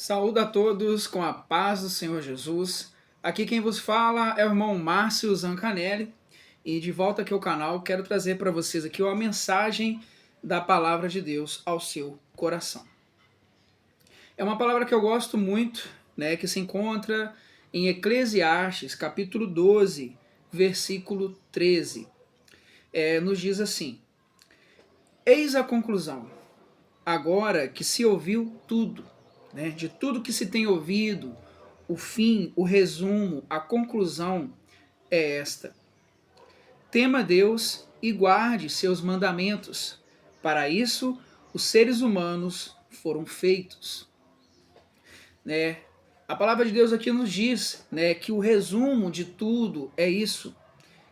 Saúde a todos com a paz do Senhor Jesus. Aqui quem vos fala é o irmão Márcio Zancanelli e de volta aqui ao canal quero trazer para vocês aqui uma mensagem da palavra de Deus ao seu coração. É uma palavra que eu gosto muito, né, que se encontra em Eclesiastes, capítulo 12, versículo 13. Nos diz assim: Eis a conclusão, agora que se ouviu tudo, né, de tudo que se tem ouvido, o fim, o resumo, a conclusão é esta: tema Deus e guarde seus mandamentos. Para isso, os seres humanos foram feitos. Né? A palavra de Deus aqui nos diz, né, que o resumo de tudo é isso,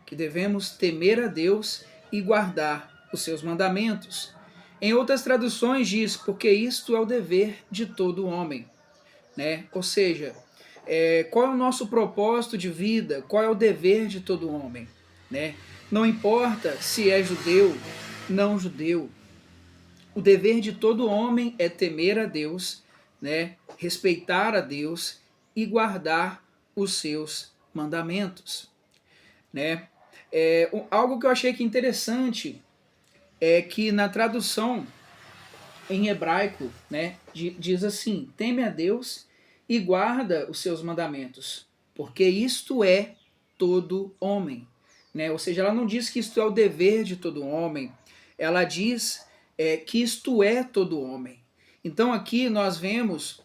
que devemos temer a Deus e guardar os seus mandamentos. Em outras traduções diz, porque isto é o dever de todo homem. Né? Ou seja, qual é o nosso propósito de vida, qual é o dever de todo homem. Né? Não importa se é judeu, não judeu. O dever de todo homem é temer a Deus, né? Respeitar a Deus e guardar os seus mandamentos. Né? Algo que eu achei que interessante é que na tradução em hebraico, né, diz assim: teme a Deus e guarda os seus mandamentos, porque isto é todo homem. Né? Ou seja, ela não diz que isto é o dever de todo homem, ela diz que isto é todo homem. Então aqui nós vemos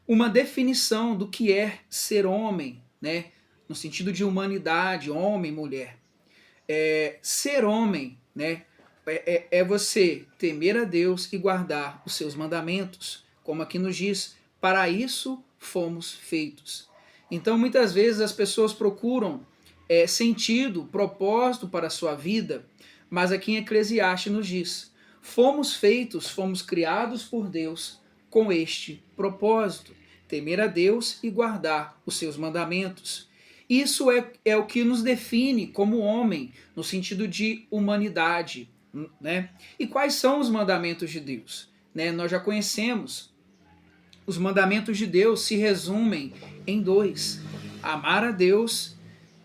uma definição do que é ser homem, né? No sentido de humanidade, homem, mulher. Ser homem, né? É você temer a Deus e guardar os seus mandamentos, como aqui nos diz, para isso fomos feitos. Então muitas vezes as pessoas procuram sentido, propósito para a sua vida, mas aqui em Eclesiastes nos diz, fomos feitos, fomos criados por Deus com este propósito, temer a Deus e guardar os seus mandamentos. Isso é o que nos define como homem, no sentido de humanidade. Né? E quais são os mandamentos de Deus? Né? Nós já conhecemos. Os mandamentos de Deus se resumem em dois: amar a Deus,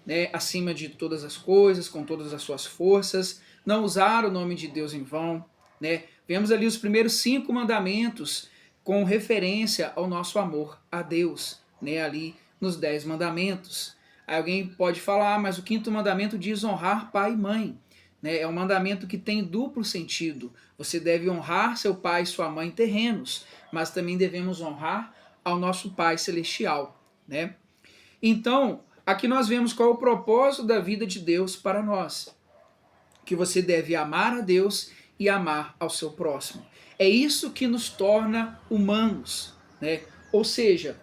né, acima de todas as coisas, com todas as suas forças, não usar o nome de Deus em vão. Né? Vemos ali os primeiros 5 mandamentos com referência ao nosso amor a Deus, né, ali nos 10 mandamentos. Aí alguém pode falar, mas o 5º mandamento diz honrar pai e mãe. Né? É um mandamento que tem duplo sentido. Você deve honrar seu pai e sua mãe terrenos, mas também devemos honrar ao nosso Pai Celestial. Né? Então, aqui nós vemos qual é o propósito da vida de Deus para nós. Que você deve amar a Deus e amar ao seu próximo. É isso que nos torna humanos. Né? Ou seja,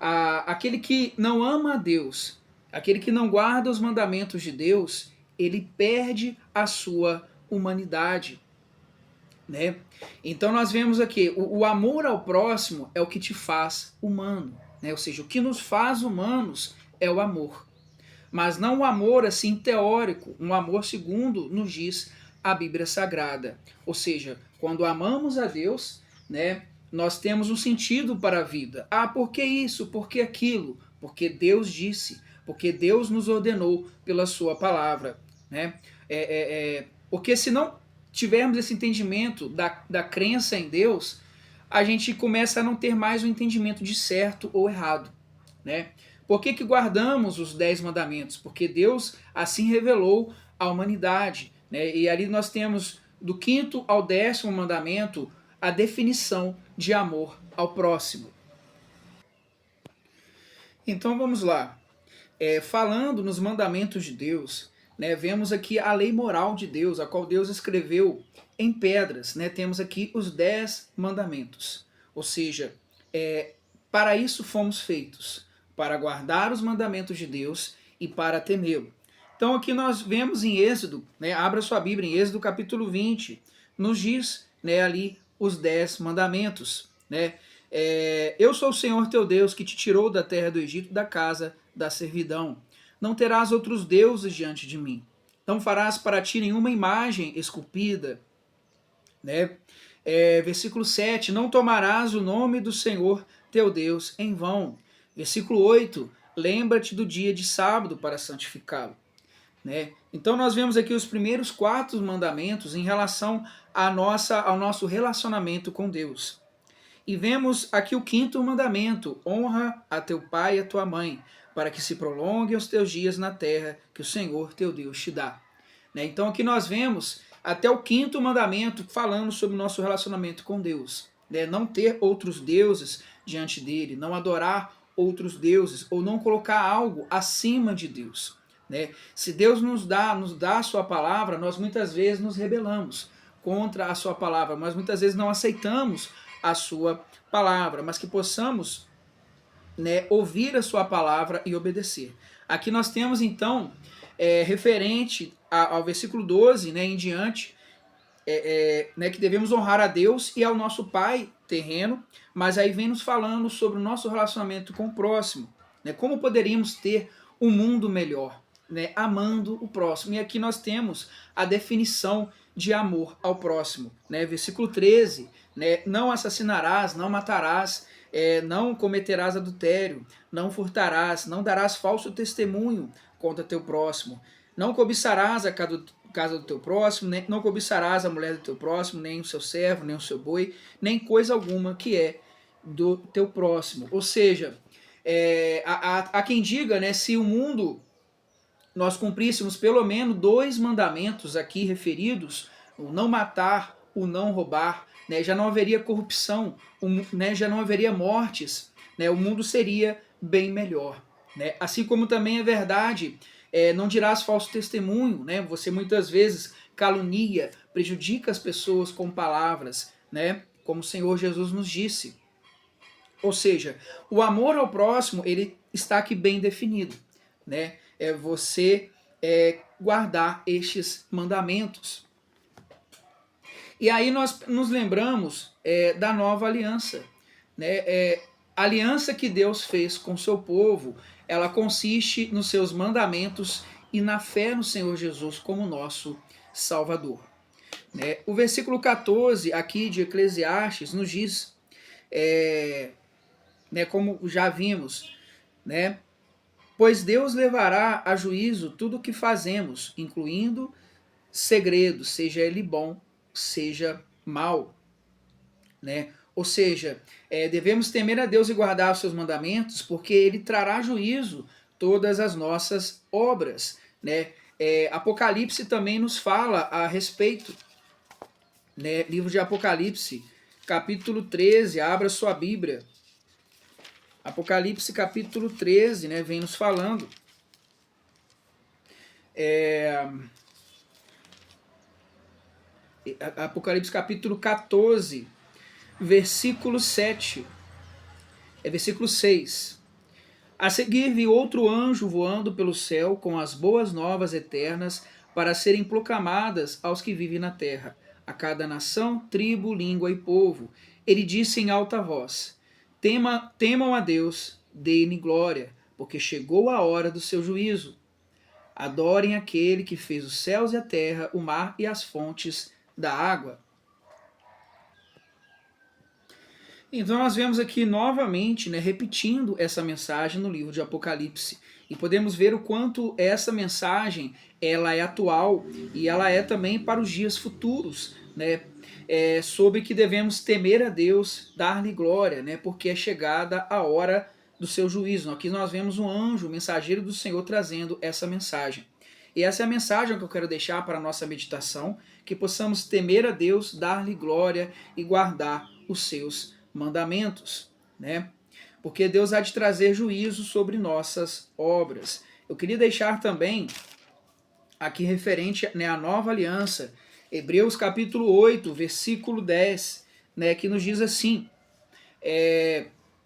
aquele que não ama a Deus, aquele que não guarda os mandamentos de Deus, ele perde a sua humanidade. Né? Então nós vemos aqui, o amor ao próximo é o que te faz humano. Né? Ou seja, o que nos faz humanos é o amor. Mas não um amor assim teórico, um amor segundo nos diz a Bíblia Sagrada. Ou seja, quando amamos a Deus, né, nós temos um sentido para a vida. Ah, por que isso? Por que aquilo? Porque Deus disse, porque Deus nos ordenou pela sua palavra. Né? Porque se não tivermos esse entendimento da crença em Deus, a gente começa a não ter mais o entendimento de certo ou errado. Né? Por que guardamos os 10 mandamentos? Porque Deus assim revelou à humanidade. Né? E ali nós temos do 5º ao 10º mandamento a definição de amor ao próximo. Então vamos lá. Falando nos mandamentos de Deus, né, vemos aqui a lei moral de Deus, a qual Deus escreveu em pedras. Né? Temos aqui os 10 mandamentos. Ou seja, para isso fomos feitos, para guardar os mandamentos de Deus e para temê-lo. Então aqui nós vemos em Êxodo, né, abra sua Bíblia, em Êxodo capítulo 20, nos diz, né, ali os 10 mandamentos. Né? Eu sou o Senhor teu Deus que te tirou da terra do Egito, da casa da servidão. Não terás outros deuses diante de mim. Não farás para ti nenhuma imagem esculpida. Né? Versículo 7, não tomarás o nome do Senhor teu Deus em vão. Versículo 8, lembra-te do dia de sábado para santificá-lo. Né? Então nós vemos aqui os primeiros 4 mandamentos em relação ao nosso relacionamento com Deus. E vemos aqui o 5º mandamento: honra a teu pai e a tua mãe, para que se prolonguem os teus dias na terra que o Senhor teu Deus te dá. Né? Então aqui nós vemos até o 5º mandamento falando sobre o nosso relacionamento com Deus. Né? Não ter outros deuses diante dele, não adorar outros deuses, ou não colocar algo acima de Deus. Né? Se Deus nos dá a sua palavra, nós muitas vezes nos rebelamos contra a sua palavra, mas muitas vezes não aceitamos a sua palavra, mas que possamos, né, ouvir a sua palavra e obedecer. Aqui nós temos então, referente ao versículo 12, né, em diante, né, que devemos honrar a Deus e ao nosso pai terreno, mas aí vem nos falando sobre o nosso relacionamento com o próximo, né, como poderíamos ter um mundo melhor, né, amando o próximo. E aqui nós temos a definição de amor ao próximo, né, versículo 13, né, não assassinarás, não matarás, não cometerás adultério, não furtarás, não darás falso testemunho contra teu próximo, não cobiçarás a casa do teu próximo, não cobiçarás a mulher do teu próximo, nem o seu servo, nem o seu boi, nem coisa alguma que é do teu próximo. Ou seja, há quem diga, né, se o mundo nós cumpríssemos pelo menos 2 mandamentos aqui referidos, o não matar, o não roubar, né, já não haveria corrupção, né, já não haveria mortes, né, o mundo seria bem melhor. Né? Assim como também é verdade, não dirás falso testemunho, né? Você muitas vezes calunia, prejudica as pessoas com palavras, né? Como o Senhor Jesus nos disse. Ou seja, o amor ao próximo, ele está aqui bem definido, né? É você guardar estes mandamentos. E aí nós nos lembramos da nova aliança, né? A aliança que Deus fez com o seu povo, ela consiste nos seus mandamentos e na fé no Senhor Jesus como nosso Salvador. Né? O versículo 14 aqui de Eclesiastes nos diz, né, como já vimos, né? Pois Deus levará a juízo tudo o que fazemos, incluindo segredos, seja ele bom, seja mal. Né? Ou seja, devemos temer a Deus e guardar os seus mandamentos, porque ele trará juízo todas as nossas obras. Né? Apocalipse também nos fala a respeito. Né? Livro de Apocalipse, capítulo 13, abra sua Bíblia. Apocalipse capítulo 13, né, vem nos falando. Apocalipse capítulo 14, versículo 7. Versículo 6. A seguir vi outro anjo voando pelo céu com as boas novas eternas para serem proclamadas aos que vivem na terra, a cada nação, tribo, língua e povo. Ele disse em alta voz: temam a Deus, deem-lhe glória, porque chegou a hora do seu juízo. Adorem aquele que fez os céus e a terra, o mar e as fontes da água. Então nós vemos aqui novamente, né, repetindo essa mensagem no livro de Apocalipse. E podemos ver o quanto essa mensagem ela é atual e ela é também para os dias futuros, né? Sobre que devemos temer a Deus, dar-lhe glória, né? Porque é chegada a hora do seu juízo. Aqui nós vemos um anjo, o mensageiro do Senhor, trazendo essa mensagem. E essa é a mensagem que eu quero deixar para a nossa meditação, que possamos temer a Deus, dar-lhe glória e guardar os seus mandamentos, né? Porque Deus há de trazer juízo sobre nossas obras. Eu queria deixar também aqui referente, né, à nova aliança, Hebreus capítulo 8, versículo 10, né, que nos diz assim,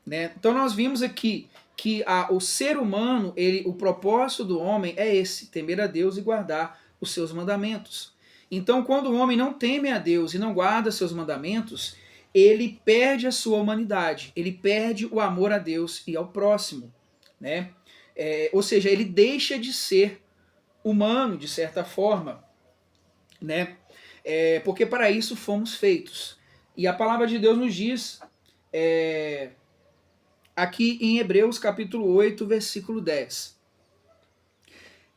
né, então nós vimos aqui que o ser humano, o propósito do homem é esse, temer a Deus e guardar os seus mandamentos. Então quando o homem não teme a Deus e não guarda seus mandamentos, ele perde a sua humanidade, ele perde o amor a Deus e ao próximo, né? Ou seja, ele deixa de ser humano, de certa forma, né? Porque para isso fomos feitos. E a palavra de Deus nos diz, aqui em Hebreus capítulo 8, versículo 10.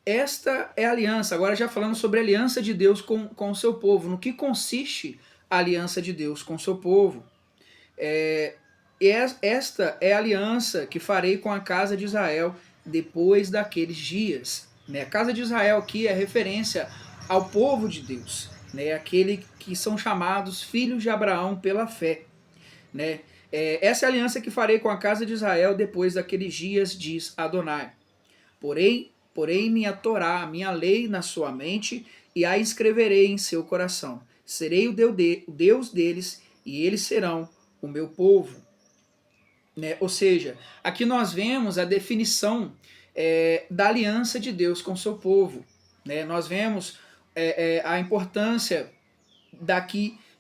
Esta é a aliança, agora já falando sobre a aliança de Deus com o seu povo. No que consiste a aliança de Deus com o seu povo? Esta é a aliança que farei com a casa de Israel depois daqueles dias. A casa de Israel aqui é referência ao povo de Deus, aquele que são chamados filhos de Abraão pela fé. Essa é a aliança que farei com a casa de Israel depois daqueles dias, diz Adonai. Porém minha Torá, minha lei na sua mente, e a escreverei em seu coração. Serei o Deus deles, e eles serão o meu povo. Ou seja, aqui nós vemos a definição da aliança de Deus com o seu povo. Nós vemos a importância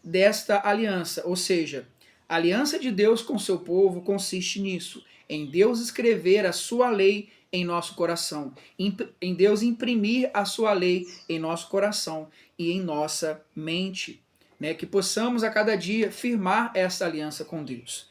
desta aliança, ou seja, a aliança de Deus com o seu povo consiste nisso, em Deus escrever a sua lei em nosso coração, em Deus imprimir a sua lei em nosso coração e em nossa mente, que possamos a cada dia firmar essa aliança com Deus.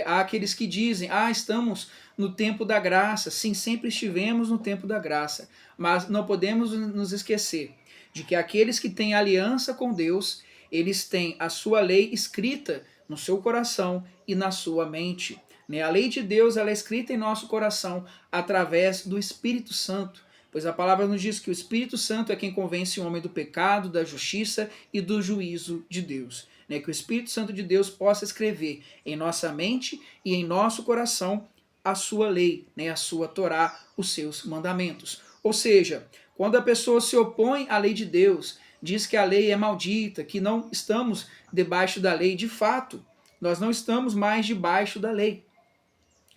Há aqueles que dizem, estamos no tempo da graça. Sim, sempre estivemos no tempo da graça, mas não podemos nos esquecer de que aqueles que têm aliança com Deus, eles têm a sua lei escrita no seu coração e na sua mente. A lei de Deus ela é escrita em nosso coração através do Espírito Santo, pois a palavra nos diz que o Espírito Santo é quem convence o homem do pecado, da justiça e do juízo de Deus. Que o Espírito Santo de Deus possa escrever em nossa mente e em nosso coração a sua lei, a sua Torá, os seus mandamentos. Ou seja, quando a pessoa se opõe à lei de Deus, diz que a lei é maldita, que não estamos debaixo da lei, de fato, nós não estamos mais debaixo da lei.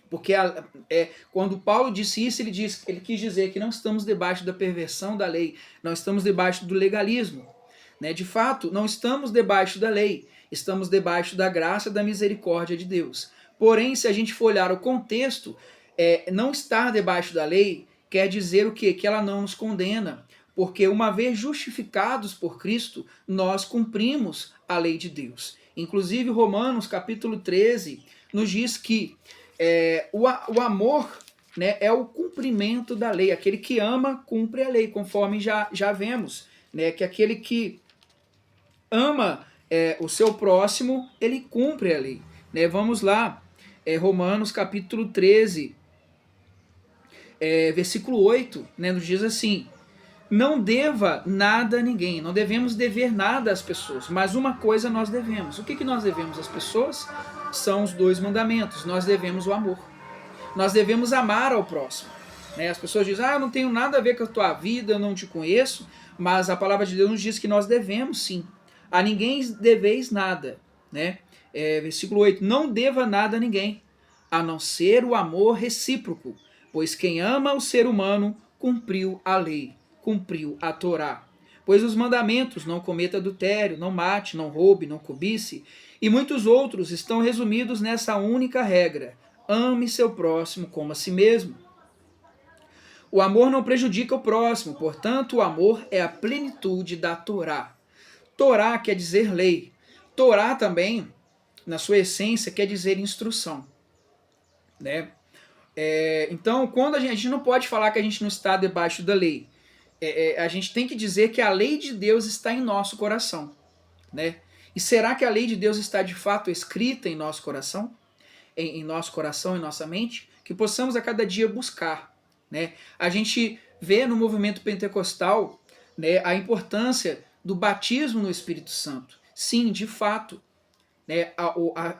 Porque quando Paulo disse isso, ele quis dizer que não estamos debaixo da perversão da lei, não estamos debaixo do legalismo. De fato, não estamos debaixo da lei, estamos debaixo da graça e da misericórdia de Deus. Porém, se a gente for olhar o contexto, não estar debaixo da lei quer dizer o quê? Que ela não nos condena, porque uma vez justificados por Cristo, nós cumprimos a lei de Deus. Inclusive, Romanos capítulo 13 nos diz que o amor é o cumprimento da lei. Aquele que ama, cumpre a lei, conforme já vemos. Que aquele que ama o seu próximo, ele cumpre a lei. Vamos lá, Romanos capítulo 13, versículo 8, nos diz assim: não deva nada a ninguém, não devemos dever nada às pessoas, mas uma coisa nós devemos. O que nós devemos às pessoas? São os 2 mandamentos. Nós devemos o amor. Nós devemos amar ao próximo. As pessoas dizem, eu não tenho nada a ver com a tua vida, eu não te conheço, mas a palavra de Deus nos diz que nós devemos sim. A ninguém deveis nada. Versículo 8, não deva nada a ninguém, a não ser o amor recíproco, pois quem ama o ser humano cumpriu a lei, cumpriu a Torá. Pois os mandamentos, não cometa adultério, não mate, não roube, não cobice, e muitos outros estão resumidos nessa única regra: ame seu próximo como a si mesmo. O amor não prejudica o próximo, portanto o amor é a plenitude da Torá. Torá quer dizer lei. Torá também, na sua essência, quer dizer instrução. Então, quando a gente não pode falar que a gente não está debaixo da lei, a gente tem que dizer que a lei de Deus está em nosso coração. E será que a lei de Deus está de fato escrita em nosso coração? Em nosso coração, em nossa mente? Que possamos a cada dia buscar. A gente vê no movimento pentecostal a importância do batismo no Espírito Santo. Sim, de fato,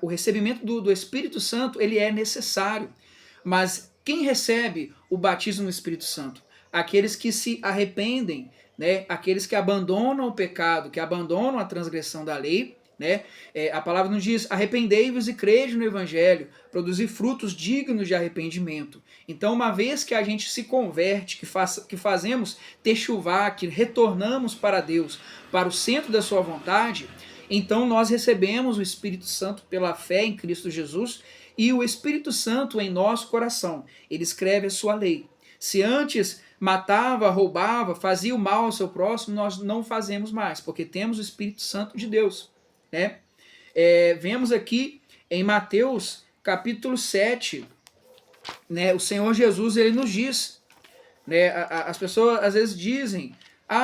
o recebimento do Espírito Santo ele é necessário. Mas quem recebe o batismo no Espírito Santo? Aqueles que se arrependem, aqueles que abandonam o pecado, que abandonam a transgressão da lei. A palavra nos diz, arrependei-vos e crede no Evangelho, produzir frutos dignos de arrependimento. Então, uma vez que a gente se converte, que fazemos techuvá, que retornamos para Deus, para o centro da sua vontade, então nós recebemos o Espírito Santo pela fé em Cristo Jesus, e o Espírito Santo em nosso coração, ele escreve a sua lei. Se antes matava, roubava, fazia o mal ao seu próximo, nós não fazemos mais, porque temos o Espírito Santo de Deus. Vemos aqui em Mateus capítulo 7, né, o Senhor Jesus, ele nos diz, né, as pessoas às vezes dizem,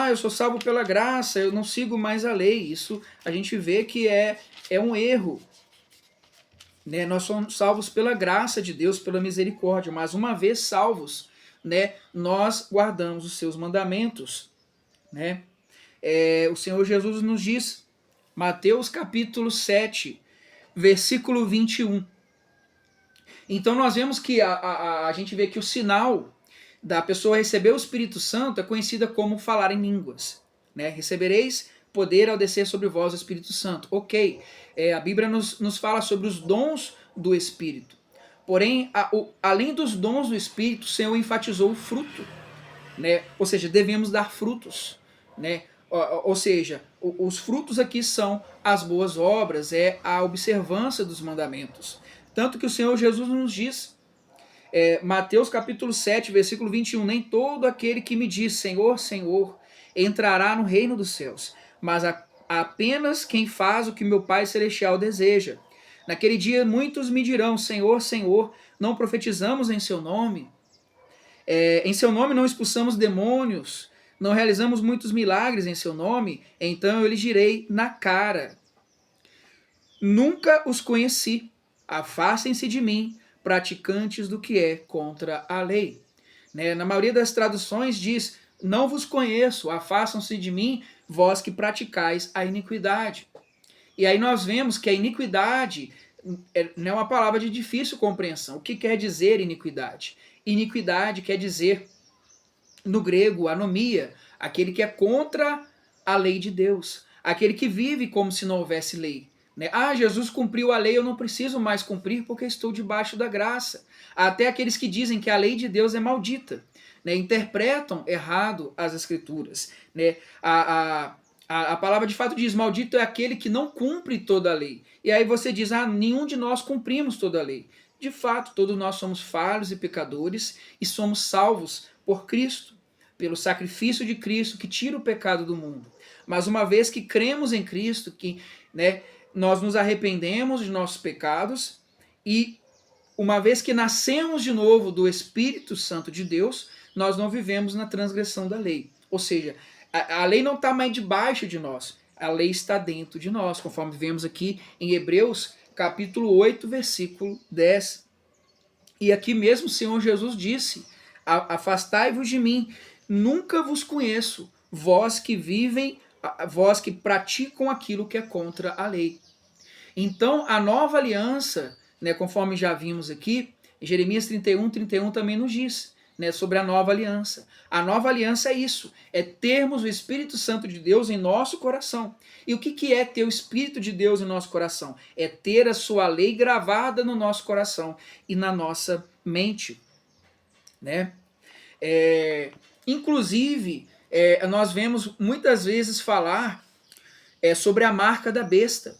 eu sou salvo pela graça, eu não sigo mais a lei. Isso a gente vê que é um erro, né? Nós somos salvos pela graça de Deus, pela misericórdia, mas uma vez salvos, né, nós guardamos os seus mandamentos, né? O Senhor Jesus nos diz, Mateus capítulo 7, versículo 21. Então nós vemos que a gente vê que o sinal da pessoa receber o Espírito Santo é conhecida como falar em línguas, né? Recebereis poder ao descer sobre vós o Espírito Santo. Ok, a Bíblia nos fala sobre os dons do Espírito. Porém, além dos dons do Espírito, o Senhor enfatizou o fruto, né? Ou seja, devemos dar frutos, né? Ou seja, os frutos aqui são as boas obras, é a observância dos mandamentos. Tanto que o Senhor Jesus nos diz, Mateus capítulo 7, versículo 21, nem todo aquele que me diz Senhor, Senhor, entrará no reino dos céus, mas apenas quem faz o que meu Pai Celestial deseja. Naquele dia muitos me dirão, Senhor, Senhor, não profetizamos em seu nome? Em seu nome não expulsamos demônios, não realizamos muitos milagres em seu nome? Então eu lhes direi na cara, nunca os conheci, afastem-se de mim, praticantes do que é contra a lei. Né? Na maioria das traduções diz, não vos conheço, afastam-se de mim, vós que praticais a iniquidade. E aí nós vemos que a iniquidade não é uma palavra de difícil compreensão. O que quer dizer iniquidade? Iniquidade quer dizer, no grego, anomia, aquele que é contra a lei de Deus, aquele que vive como se não houvesse lei. Né? Jesus cumpriu a lei, eu não preciso mais cumprir porque estou debaixo da graça. Até aqueles que dizem que a lei de Deus é maldita, né? Interpretam errado as escrituras. Né? A palavra de fato diz, maldito é aquele que não cumpre toda a lei. E aí você diz, nenhum de nós cumprimos toda a lei. De fato, todos nós somos falhos e pecadores e somos salvos por Cristo, pelo sacrifício de Cristo que tira o pecado do mundo. Mas uma vez que cremos em Cristo, que, né, nós nos arrependemos de nossos pecados e uma vez que nascemos de novo do Espírito Santo de Deus, nós não vivemos na transgressão da lei. Ou seja, a lei não está mais debaixo de nós, a lei está dentro de nós, conforme vemos aqui em Hebreus capítulo 8, versículo 10. E aqui mesmo o Senhor Jesus disse, afastai-vos de mim, nunca vos conheço, vós que praticam aquilo que é contra a lei. Então, a nova aliança, né, conforme já vimos aqui, Jeremias 31 também nos diz, né, sobre a nova aliança. A nova aliança é isso, é termos o Espírito Santo de Deus em nosso coração. E o que é ter o Espírito de Deus em nosso coração? É ter a sua lei gravada no nosso coração e na nossa mente. Né? Inclusive, nós vemos muitas vezes falar sobre a marca da besta.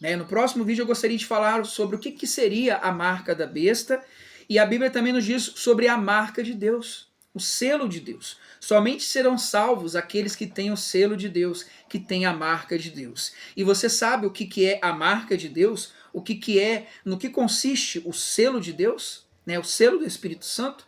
Né? No próximo vídeo eu gostaria de falar sobre o que seria a marca da besta, e a Bíblia também nos diz sobre a marca de Deus, o selo de Deus. Somente serão salvos aqueles que têm o selo de Deus, que têm a marca de Deus. E você sabe o que é a marca de Deus? No que consiste o selo de Deus? Né? O selo do Espírito Santo?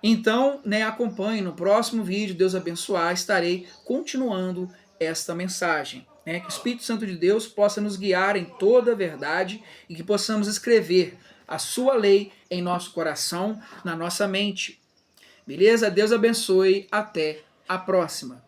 Então, né, acompanhe no próximo vídeo, Deus abençoar, estarei continuando esta mensagem. Que o Espírito Santo de Deus possa nos guiar em toda a verdade e que possamos escrever a sua lei em nosso coração, na nossa mente. Beleza? Deus abençoe. Até a próxima.